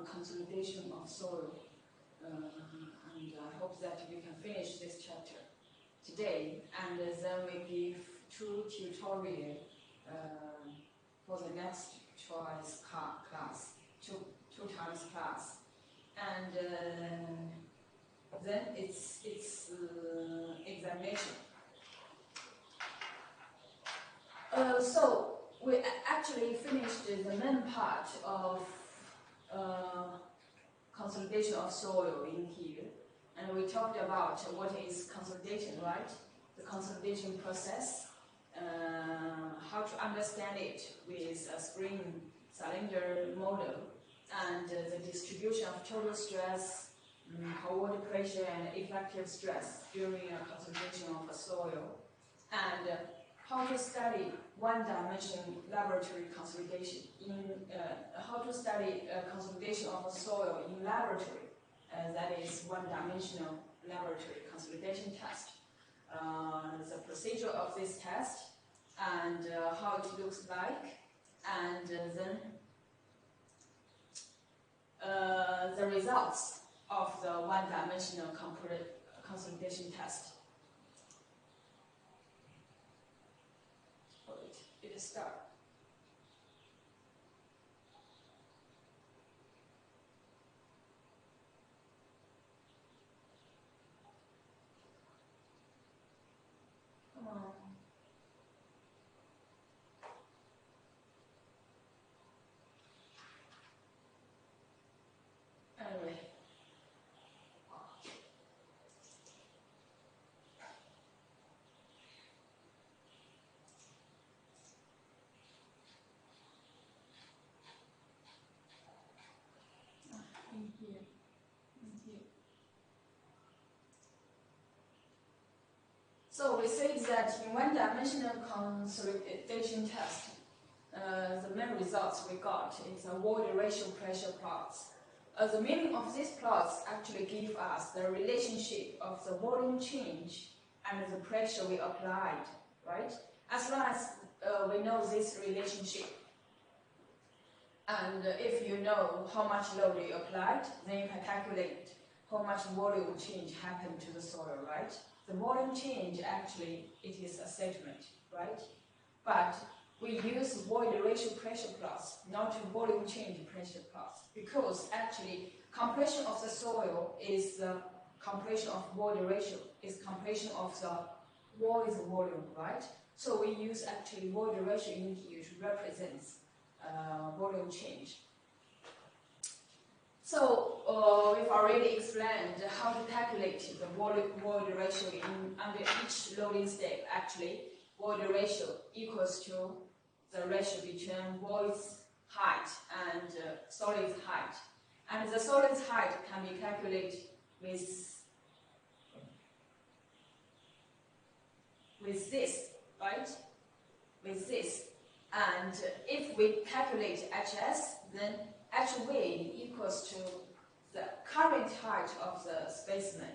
on consolidation of soil. And I hope that we can finish this chapter today, and then we give 2 tutorials for the next choice class, two times class, and then it's examination. So we actually finished the main part of consolidation of soil in here, and we talked about what is consolidation, right? The consolidation process, how to understand it with a spring cylinder model, and the distribution of total stress, water pressure, and effective stress during a consolidation of a soil, and how to study one-dimensional laboratory consolidation how to study consolidation of a soil in laboratory. That is one-dimensional laboratory consolidation test. The procedure of this test and how it looks like, and then the results of the one-dimensional consolidation test. It start. Come on. Anyway. So we say that in one-dimensional consolidation test, the main results we got is a water ratio pressure plots. The meaning of these plots actually give us the relationship of the volume change and the pressure we applied, right? As long as we know this relationship, and if you know how much load you applied, then you can calculate how much volume change happened to the soil, right? The volume change, actually, it is a segment, right? But we use void ratio pressure plots, not volume change pressure plots, because actually compression of the soil is the compression of void ratio, is compression of the void volume, right? So we use actually void ratio in here to represent volume change. So we've already explained how to calculate the void ratio under each loading step. Actually, void ratio equals to the ratio between void's height and solid's height. And the solid's height can be calculated with this, right? With this. And if we calculate HS, then HV equals to the current height of the specimen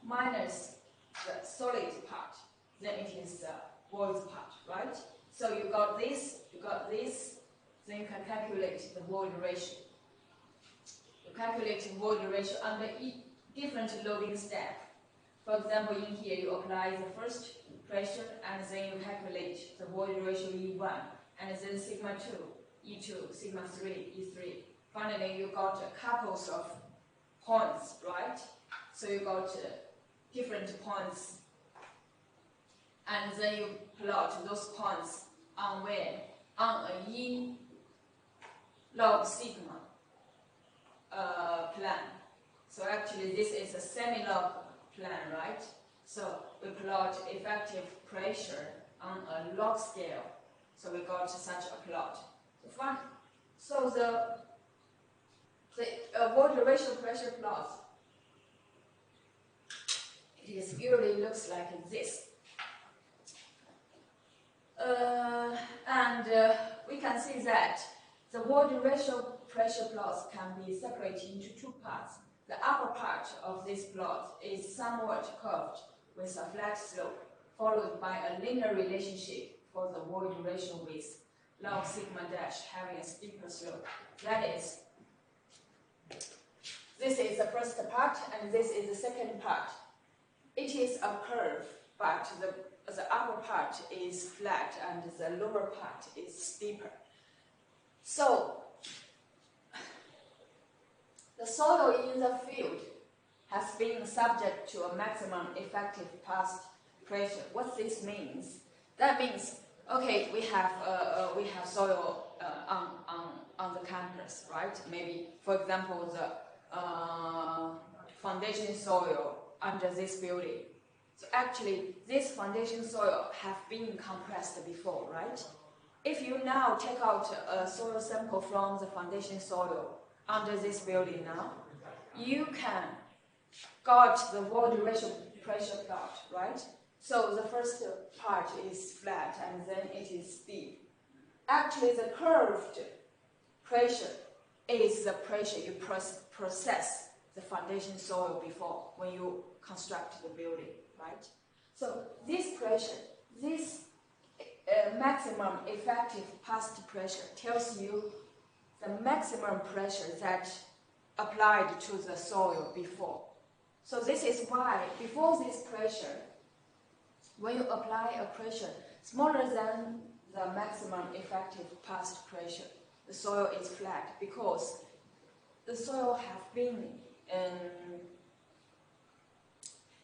minus the solid part. Then it is the void part, right? So you got this, then you can calculate the void ratio. You calculate the void ratio under different loading step. For example, in here you apply the first pressure, and then you calculate the void ratio E1, and then sigma 2, E2, sigma 3, E3. Finally, you got couples of points, right? So you got different points, and then you plot those points on where? On a E log sigma plan. So actually, this is a semi-log plan, right? So we plot effective pressure on a log scale. So we got such a plot. So fine. So the void ratio pressure plot, it usually looks like this. And we can see that the void ratio pressure plots can be separated into two parts. The upper part of this plot is somewhat curved with a flat slope, followed by a linear relationship for the void ratio with log sigma dash having a steeper slope. That is This is the first part, and this is the second part. It is a curve, but the upper part is flat and the lower part is steeper. So, the soil in the field has been subject to a maximum effective past pressure. What this means? That means, okay, we have soil on the campus, right? Maybe, for example, the foundation soil under this building. So actually, this foundation soil have been compressed before, right? If you now take out a soil sample from the foundation soil under this building now, you can got the void ratio pressure plot, right? So the first part is flat and then it is steep. Actually, the curved pressure is the pressure you process the foundation soil before when you construct the building, right? So this pressure, this maximum effective past pressure tells you the maximum pressure that applied to the soil before. So this is why before this pressure, when you apply a pressure smaller than the maximum effective past pressure, the soil is flat because the soil have been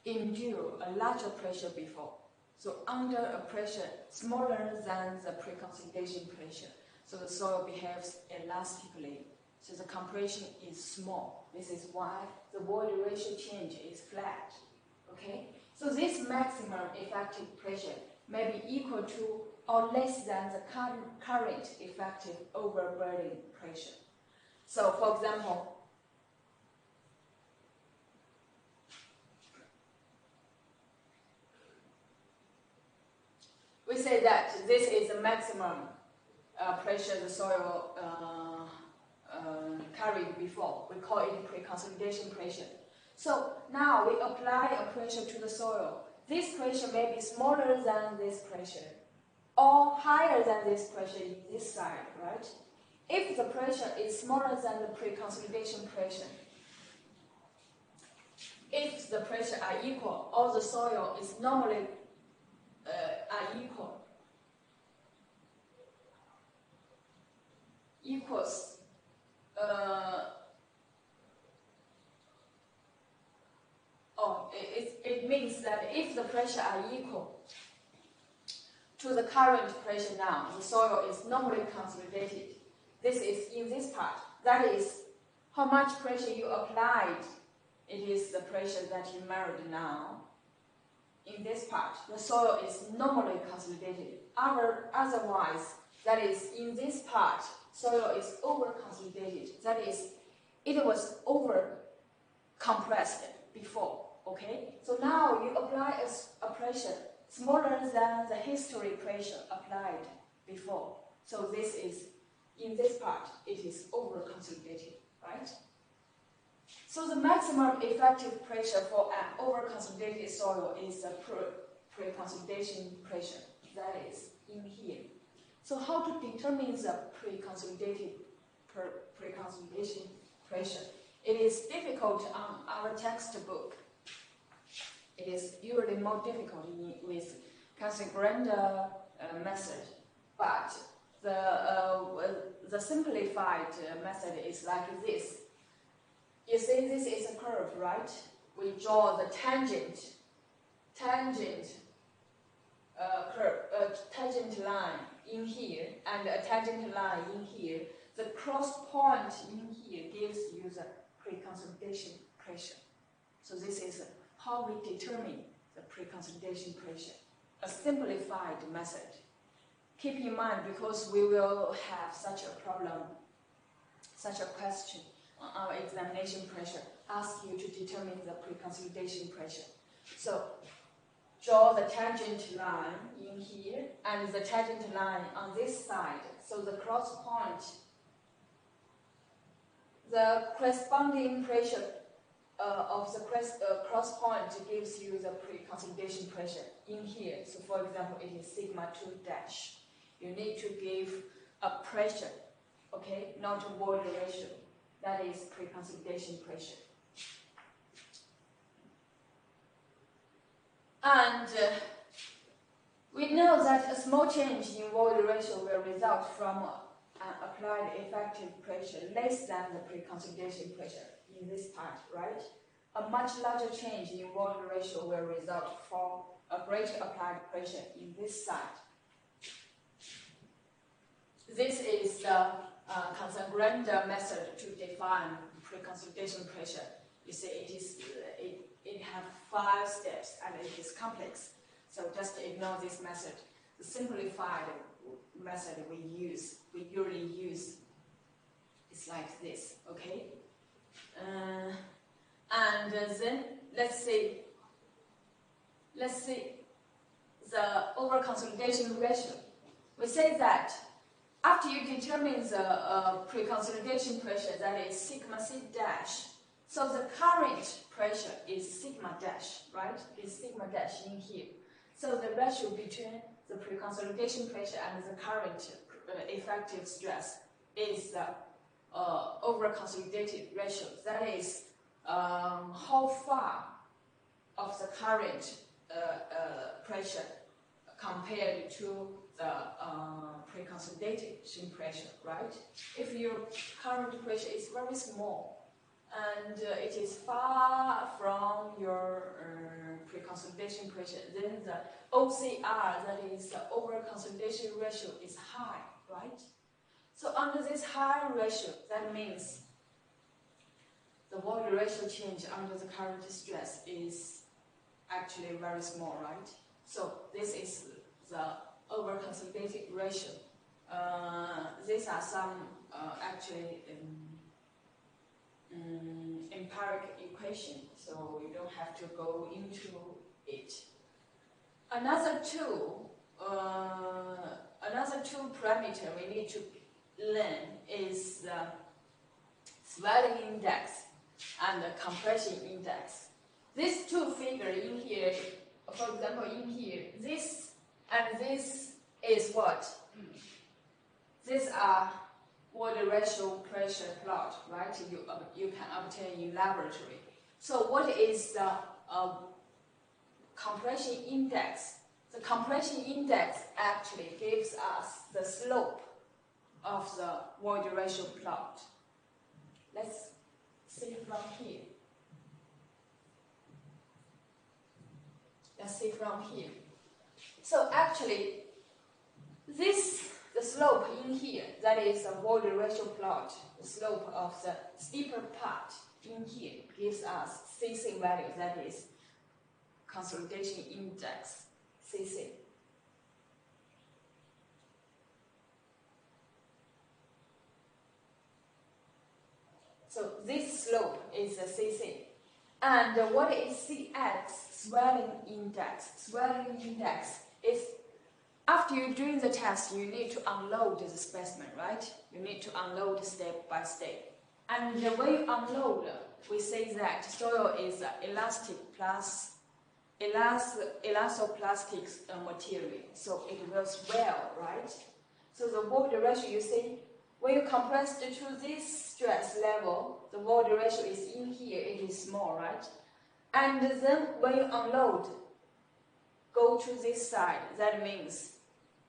endure a larger pressure before. So under a pressure smaller than the pre-consolidation pressure, so the soil behaves elastically. So the compression is small. This is why the void ratio change is flat. Okay? So this maximum effective pressure may be equal to or less than the current effective overburden pressure. So for example, we say that this is the maximum pressure the soil carried before. We call it pre-consolidation pressure. So now we apply a pressure to the soil. This pressure may be smaller than this pressure or higher than this pressure in this side, right? If the pressure is smaller than the pre-consolidation pressure, if the pressure are equal, all the soil is normally are equals it means that if the pressure are equal to the current pressure now, the soil is normally consolidated. This is in this part. That is how much pressure you applied. It is the pressure that you measured now. In this part, the soil is normally consolidated. Otherwise, that is in this part, soil is over-consolidated. That is, it was over-compressed before, okay? So now you apply a pressure smaller than the history pressure applied before. So this is, in this part, it is over-consolidated, right? So the maximum effective pressure for an over-consolidated soil is the pre-consolidation pressure. That is in here. So how to determine the pre-consolidation pressure? It is difficult on our textbook. It is usually more difficult with Cassegrain method, but the simplified method is like this. You see, this is a curve, right? We draw the tangent line in here and a tangent line in here. The cross point in here gives you the pre-consolidation pressure. So this is how we determine the pre-consolidation pressure, a simplified method. Keep in mind, because we will have such a problem, such a question on our examination pressure, ask you to determine the pre-consolidation pressure. So draw the tangent line in here and the tangent line on this side. So the cross point, the corresponding pressure of the cross point gives you the pre-consolidation pressure in here. So for example, it is sigma 2 dash. You need to give a pressure, okay, not a void ratio. That is pre-consolidation pressure. And we know that a small change in void ratio will result from an applied effective pressure less than the pre-consolidation pressure in this part, right? A much larger change in void ratio will result from a greater applied pressure in this side. This is the Casagrande method to define pre-consolidation pressure. You see, it has 5 steps and it is complex. So just ignore this method. The simplified method we usually use is like this, okay? And then let's see the over-consolidation ratio. We say that after you determine the pre-consolidation pressure, that is sigma C dash, so the current pressure is sigma dash, right? Is sigma dash in here. So the ratio between the pre-consolidation pressure and the current effective stress is the over-consolidated ratio. That is how far of the current pressure compared to the pre-consolidation pressure, right? If your current pressure is very small and it is far from your pre-consolidation pressure, then the OCR, that is the over-consolidation ratio, is high, right? So under this high ratio, that means the void ratio change under the current stress is actually very small, right? So this is the over-consolidated ratio. These are some actually empirical equation, so you don't have to go into it. Another two parameter we need to learn is the swelling index and the compression index. These two figures in here, for example, in here, this and this is what? These are void ratio pressure plot, right? You can obtain in laboratory. So what is the compression index? The compression index actually gives us the slope of the void ratio plot. Let's see from here. Let's see from here. So actually, the slope in here, that is the void ratio plot, the slope of the steeper part in here gives us CC value, that is consolidation index, CC. So this slope is the CC. And what is CX, swelling index? Swelling index is, after you're doing the test, you need to unload the specimen, right? You need to unload step by step. And when you unload, we say that soil is elastic plus elastoplastic material, so it will swell, right? So the void ratio, you see, when you compress to this stress level, the void ratio is in here, it is small, right? And then when you unload, go to this side, that means,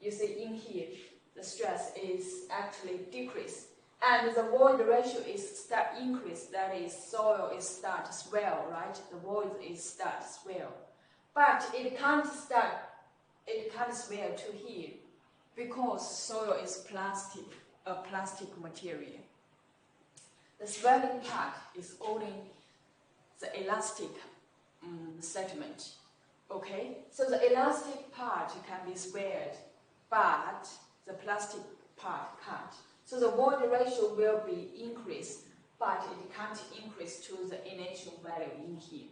you see in here, the stress is actually decreased. And the void ratio is start increase, that is soil is start to swell, right? The void is start to swell. But it can't swell to here because soil is plastic, a plastic material. The swelling part is only the elastic segment. Okay, so the elastic part can be swelled, but the plastic part can't. So the void ratio will be increased, but it can't increase to the initial value in here.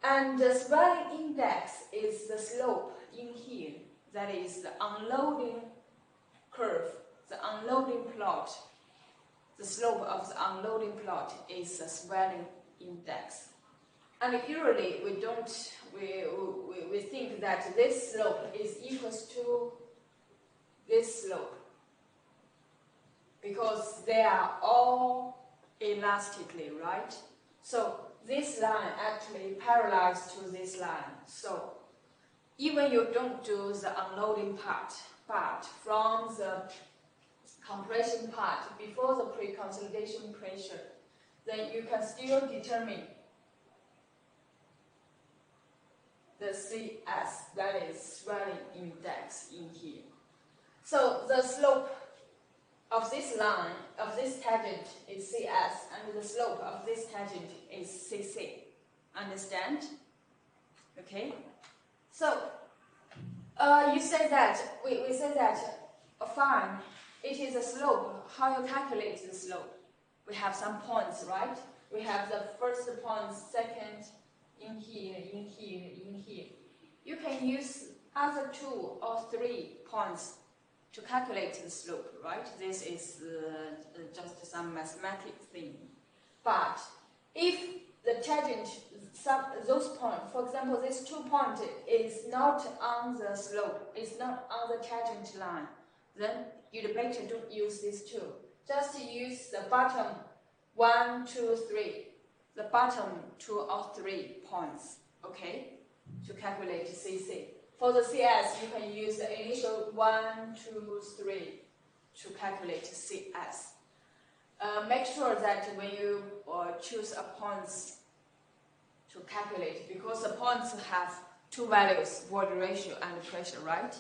And the swelling index is the slope in here, that is the unloading curve, the unloading plot. The slope of the unloading plot is the swelling index. And usually we think that this slope is equals to this slope because they are all elastically, right? So this line actually parallel to this line. So even you don't do the unloading part, but from the compression part before the pre-consolidation pressure, then you can still determine the CS, that is swelling index in here. So the slope of this line, of this tangent is CS, and the slope of this tangent is CC. Understand? Okay? So, you say that, we say that, fine, it is a slope. How you calculate the slope? We have some points, right? We have the first point, second, in here, in here, in here. You can use other 2 or 3 points to calculate the slope, right? This is just some mathematical thing. But if the tangent, those points, for example, this 2 point is not on the slope, it's not on the tangent line, then you better don't use these 2. Just use the bottom 1, 2, 3, the bottom 2 or 3 points, okay, to calculate CC. For the CS, you can use the initial 1, 2, 3 to calculate CS. Make sure that when you choose a points to calculate, because the points have 2 values, void ratio and pressure, right?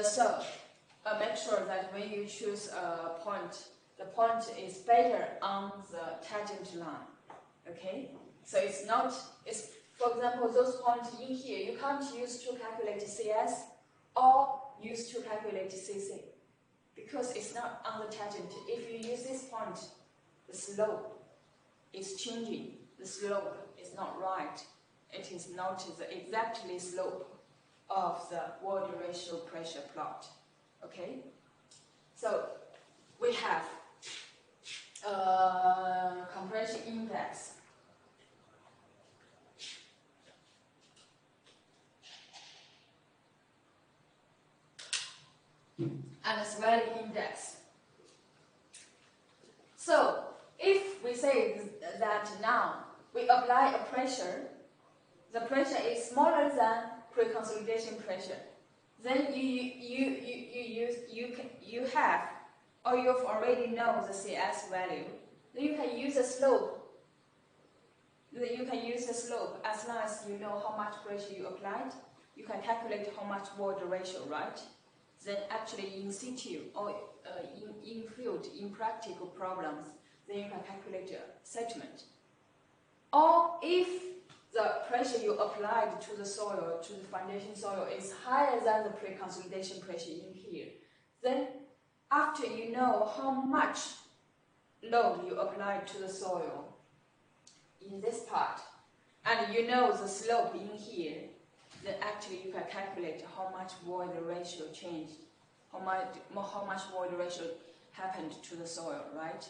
So make sure that when you choose a point, the point is better on the tangent line, okay? So it's not, it's, for example, those points in here, you can't use to calculate CS or use to calculate CC, because it's not on the tangent. If you use this point, the slope is changing. The slope is not right. It is not the exactly slope of the void ratio pressure plot. Okay? So we have compression index. And a swelling index. So, if we say that now we apply a pressure, the pressure is smaller than pre-consolidation pressure, then you have, or you've already know the CS value. Then you can use a slope. Then you can use the slope as long as you know how much pressure you applied. You can calculate how much void ratio, right? Then actually in situ or in field, in practical problems, then you can calculate a settlement. Or if the pressure you applied to the soil, to the foundation soil, is higher than the pre-consolidation pressure in here, then after you know how much load you applied to the soil in this part, and you know the slope in here, then actually you can calculate how much void ratio changed, how much void ratio happened to the soil, right?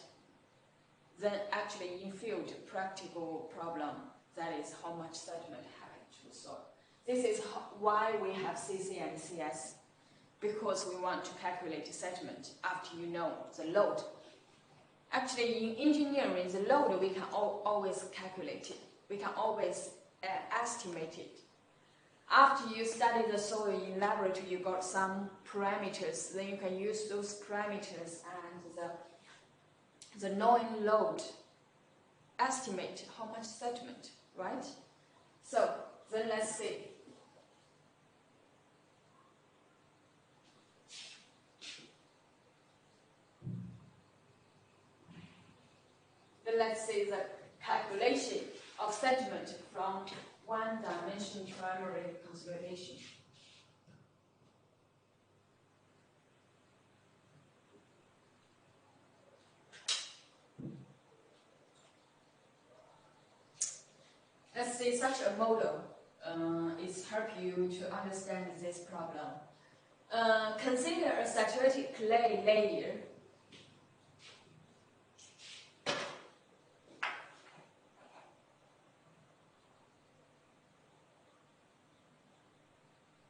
Then actually in field practical problem, that is how much sediment happened to the soil. This is why we have CC and CS, because we want to calculate sediment after you know the load. Actually in engineering, the load we can always calculate it. We can always estimate it. After you study the soil in laboratory, you got some parameters, then you can use those parameters and the known load, estimate how much sediment, right? So, then let's see. Then let's see the calculation of sediment from one-dimension primary consolidation. Let's see, such a model is help you to understand this problem. Consider a saturated clay layer.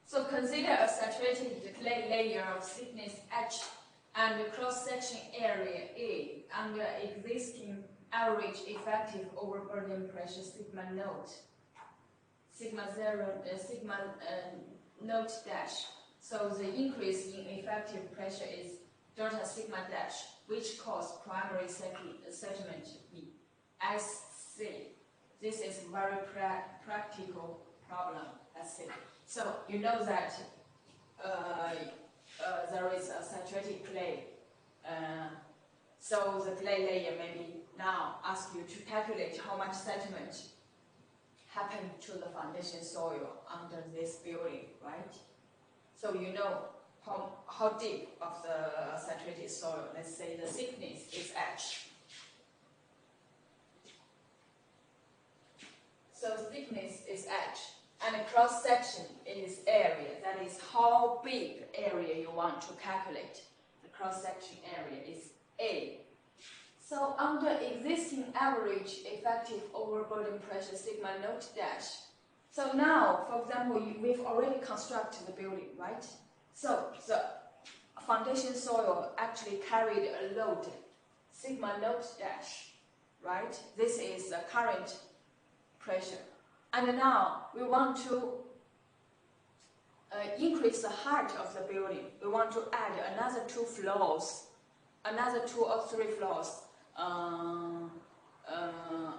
So consider a saturated clay layer of thickness H and cross-section area A under existing average effective overburden pressure sigma naught, sigma naught dash. So the increase in effective pressure is delta sigma dash, which causes primary settlement to be SC. This is very practical problem, let's see. So you know that there is a saturated clay. So the clay layer maybe now ask you to calculate how much sediment happened to the foundation soil under this building, right? So you know how deep of the saturated soil. Let's say the thickness is H. So thickness is H, and the cross section is area. That is how big area you want to calculate. The cross section area is A. So under existing average effective overburden pressure sigma naught dash. So now, for example, we've already constructed the building, right? So the foundation soil actually carried a load sigma naught dash, right? This is the current pressure. And now we want to increase the height of the building. We want to add another 2 floors, another 2 or 3 floors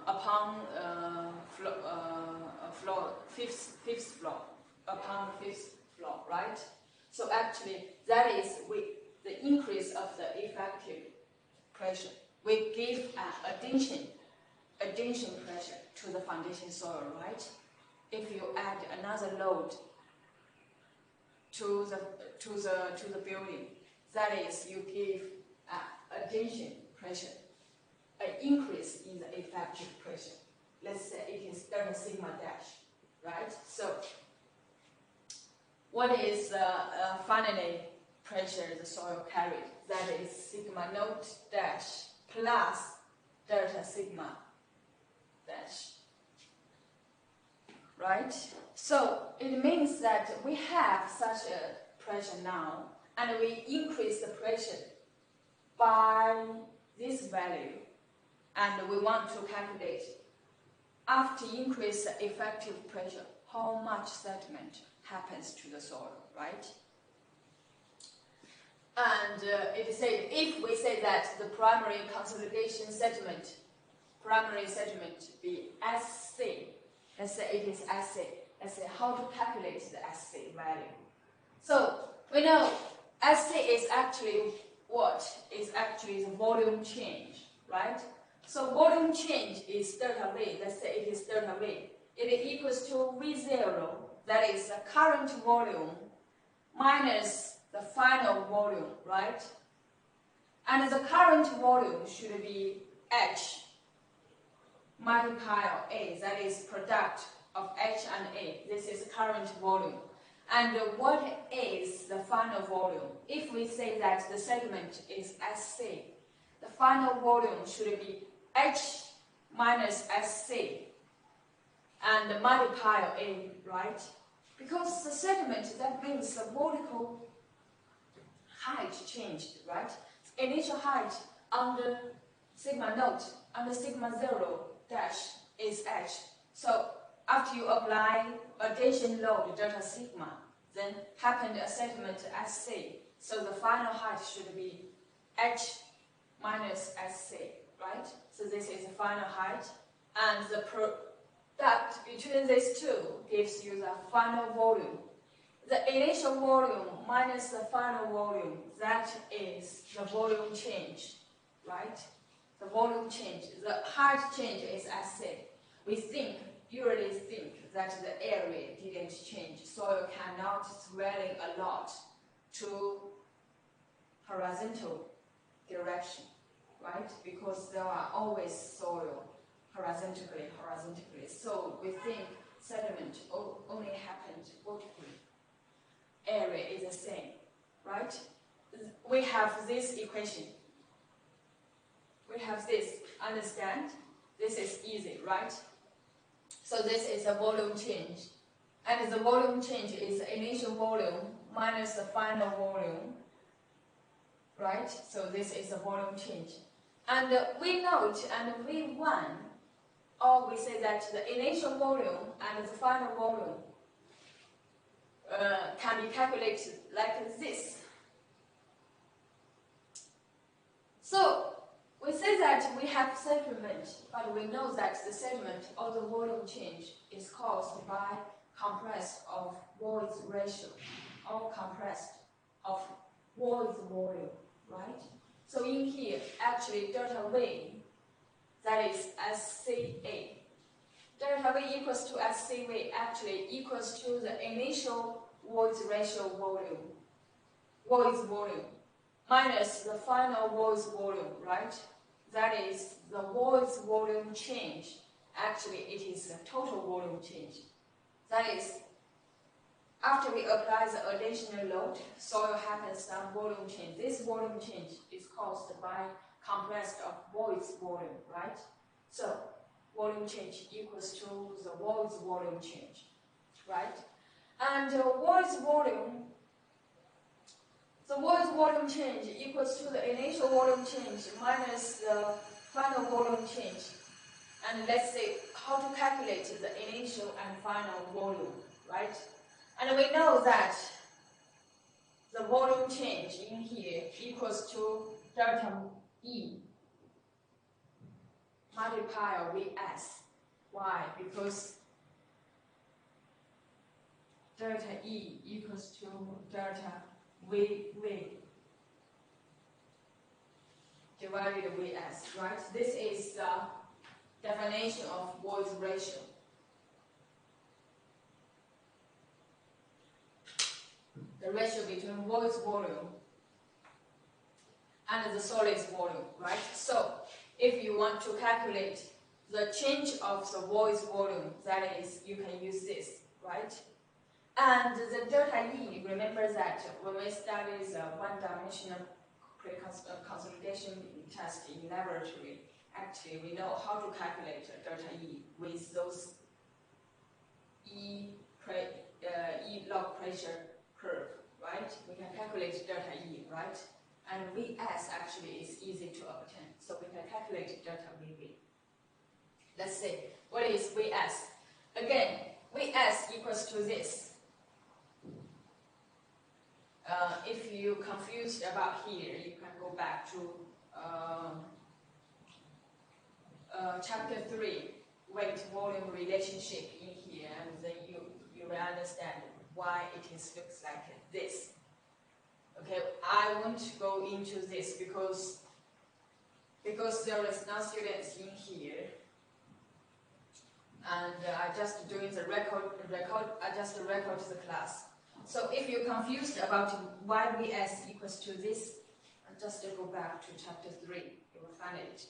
upon fifth floor, upon the 5th floor, right? So actually, that is the increase of the effective pressure. We give addition pressure to the foundation soil, right? If you add another load to the building, that is, you give addition pressure, an increase in the effective pressure. Let's say it is delta sigma dash, right? So what is finally pressure the soil carried? That is sigma naught dash plus delta sigma dash, right? So it means that we have such a pressure now, and we increase the pressure by this value, and we want to calculate after increase the effective pressure, how much sediment happens to the soil, right? And it said, if we say that the primary consolidation sediment, primary sediment be SC, let's say it is SC, let's say how to calculate the SC value. So we know SC is actually what? Is actually the volume change, right? So volume change is delta V, let's say it is delta V. It equals to V0, that is the current volume minus the final volume, right? And the current volume should be H multiplied A, that is product of H and A. This is current volume. And what is the final volume? If we say that the segment is SC, the final volume should be H minus SC and multiply A, right? Because the segment, that means the vertical height changed, right? Initial height under sigma naught, under sigma 0 dash is H. So after you apply addition load delta sigma, then happened a segment SC. So the final height should be H minus SC, right? So this is the final height, and the product between these two gives you the final volume. The initial volume minus the final volume, that is the volume change, right? The volume change, the height change is SC. We usually think that the area didn't change, soil cannot swelling a lot to horizontal direction, right? Because there are always soil horizontally. So we think sediment only happened vertically. Area is the same, right? We have this equation. We have this, understand? This is easy, right? So this is a volume change. And the volume change is the initial volume minus the final volume, right? So this is a volume change. And V naught and V1, or we say that the initial volume and the final volume can be calculated like this. So we say that we have settlement, but we know that the settlement or the volume change is caused by compressed of voids ratio, or compressed of voids volume, right? So in here, actually delta V, that is SCA. Delta V equals to SCV actually equals to the initial voids ratio volume, voids volume, minus the final voids volume, right? That is the voids volume change. Actually, it is the total volume change. That is, after we apply the additional load, soil happens some volume change. This volume change is caused by compressed of voids volume, right? So volume change equals to the voids volume change, right? And voids volume, the voids volume change equals to the initial volume change minus the final volume change. And let's say how to calculate the initial and final volume, right? And we know that the volume change in here equals to delta E multiplied Vs. Why? Because delta E equals to delta V divided Vs, right? This is the definition of voids ratio. The ratio between voids volume and the solids volume, right? So if you want to calculate the change of the voids volume, that is, you can use this, right? And the delta E, remember that when we studied the one-dimensional consolidation test in laboratory, actually we know how to calculate delta E with those E log pressure curve, right? We can calculate delta E, right? And Vs actually is easy to obtain, so we can calculate delta Vv. Let's see, what is Vs? Again, Vs equals to this. If you're confused about here, you can go back to chapter 3, weight-volume relationship in here, and then you will understand why it looks like this. Okay, I won't go into this because there is no students in here, and I just doing the I just record the class. So if you're confused about why Vs equals to this, just go back to chapter 3, you will find it.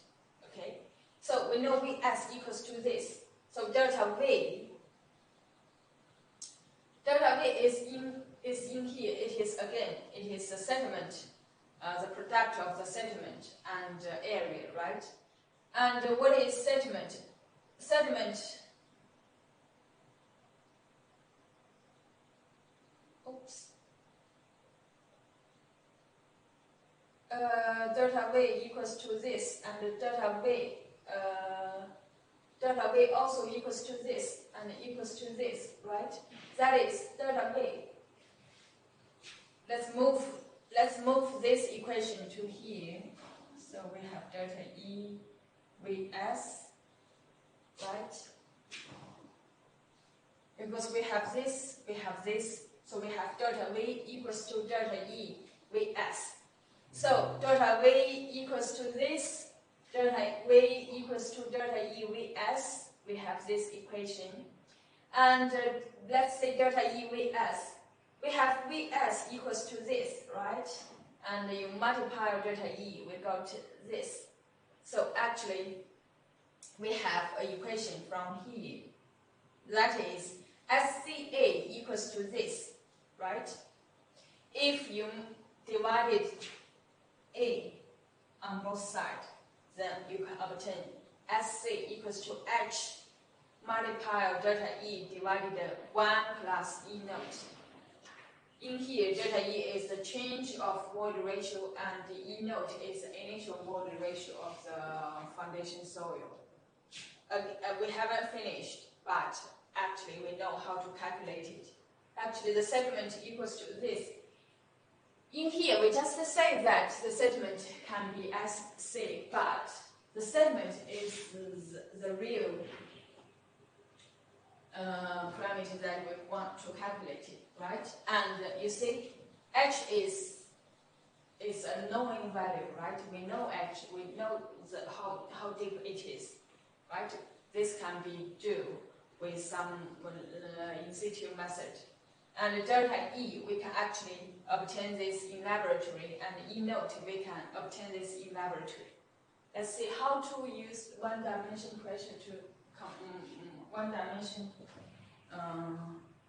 Okay? So we know Vs equals to this. So delta V is in here. It is the settlement, the product of the settlement and area, right? And what is settlement? Settlement. Oops. Delta V equals to this, and delta V also equals to this, and equals to this, right? That is delta V. Let's move this equation to here. So we have delta E Vs, right? Because we have this, so we have delta V equals to delta E Vs. So delta V equals to this, delta V equals to delta E Vs. We have this equation. And let's say delta E Vs. We have Vs equals to this, right? And you multiply delta E, we got this. So actually, we have an equation from here. That is SCA equals to this, right? If you divided A on both sides, then you can obtain SC equals to H multiplied delta E divided 1 plus E naught. In here, delta E is the change of void ratio, and the E naught is the initial void ratio of the foundation soil. We haven't finished, but actually we know how to calculate it. Actually, the sediment equals to this. In here, we just say that the sediment can be SC, but the sediment is the real parameter that we want to calculate it, right? And you see, H is a knowing value, right? We know H, we know how deep it is, right? This can be do with some in situ method. And delta E, we can actually obtain this in laboratory, and E naught, we can obtain this in laboratory. Let's see how to use one-dimension pressure to one-dimension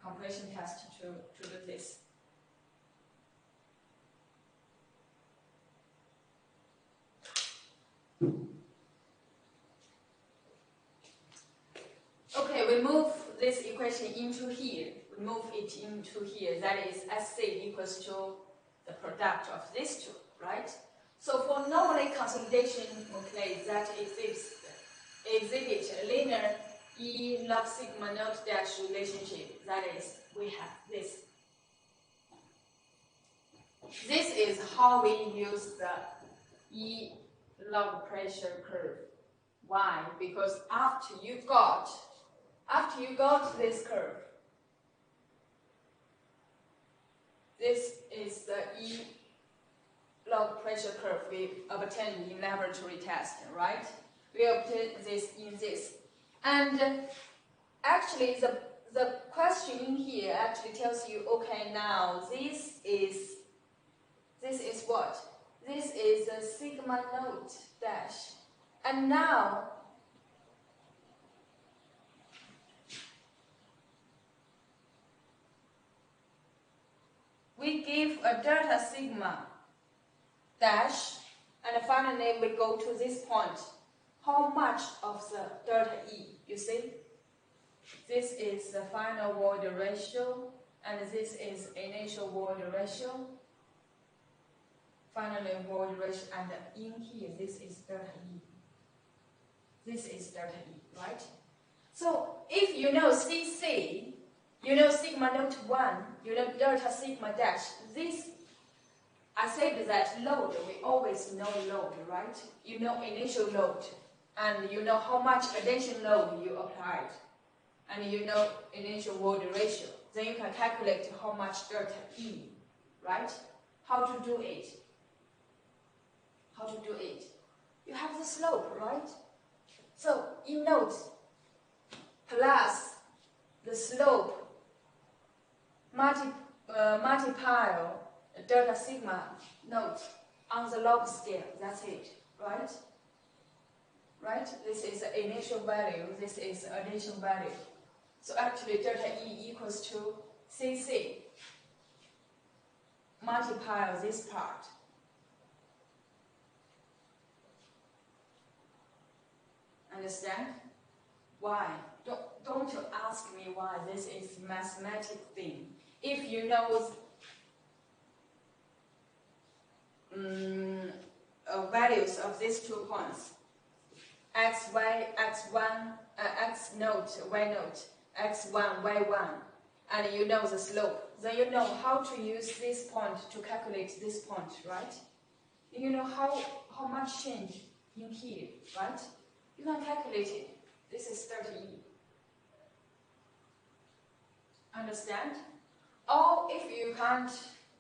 compression test to do this. Okay, we move this equation into here. We move it into here. That is SC equals to the product of these two, right? So for normally consolidation clays that exhibit a linear E log sigma naught dash relationship, that is, we have this. This is how we use the E log pressure curve. Why? Because after you got this curve, this is the E log pressure curve we obtained in laboratory test, right? We obtained this in this. And actually the question in here actually tells you, okay, now this is what? This is a sigma naught dash. And now we give a delta sigma dash, and finally we go to this point. How much of the delta E? You see? This is the final void ratio, and this is initial void ratio. Finally void ratio, and in here this is delta E. This is delta E, right? So if you know CC, you know sigma naught 1, you know delta sigma dash, this, I said that load, we always know load, right? You know initial load, and you know how much addition load you applied, and you know initial void ratio. Then you can calculate how much delta E, right? How to do it? How to do it? You have the slope, right? So E naught plus the slope multiply delta sigma naught on the log scale. That's it, right? Right? This is the initial value. This is the addition value. So actually delta E equals to CC multiply this part. Understand? Why? Don't you ask me why this is mathematic thing. If you know values of these 2 points, x, y, x1, x naught, y naught, x1, y1, and you know the slope, then you know how to use this point to calculate this point, right? You know how much change in here, right? You can calculate it. This is 30E. Understand? Or if you can't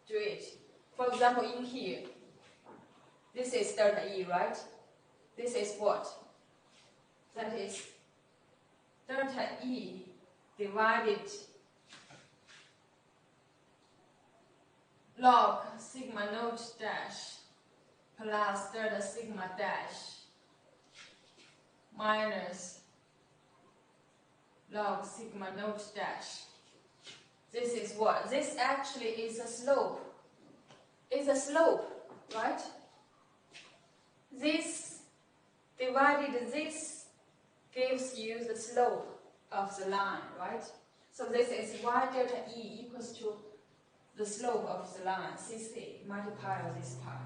do it, for example, in here, this is delta E, right? This is what? That is delta E divided log sigma naught dash plus delta sigma dash minus log sigma naught dash. This is what? This actually is a slope. It's a slope, right? This divided this gives you the slope of the line, right? So this is y delta E equals to the slope of the line, CC, multiply this part.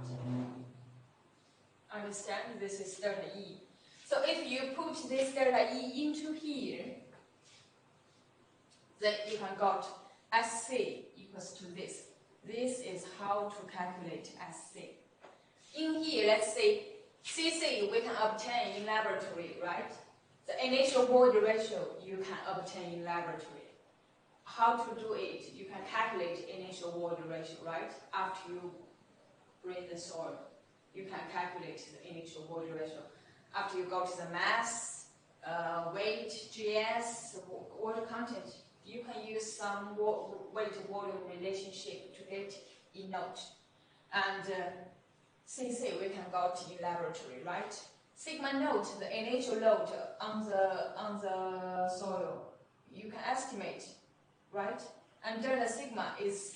Understand? This is delta E. So if you put this delta E into here, then you can got SC equals to this. This is how to calculate SC. In here, let's say CC we can obtain in laboratory, right? The initial void ratio you can obtain in laboratory. How to do it? You can calculate initial void ratio, right? After you bring the soil, you can calculate the initial void ratio. After you go to the mass, weight, GS, water content, you can use some weight-volume relationship to get E naught. And CC we can got in laboratory, right? Sigma naught, the initial load on the soil, you can estimate, right? And delta sigma is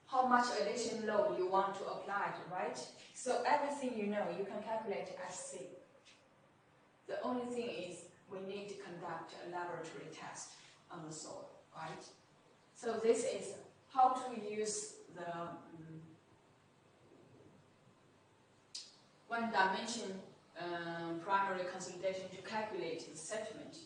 how much additional load you want to apply, right? So everything you know, you can calculate SC. The only thing is we need to conduct a laboratory test on the soil, right? So this is how to use the one-dimension primary consolidation to calculate the settlement.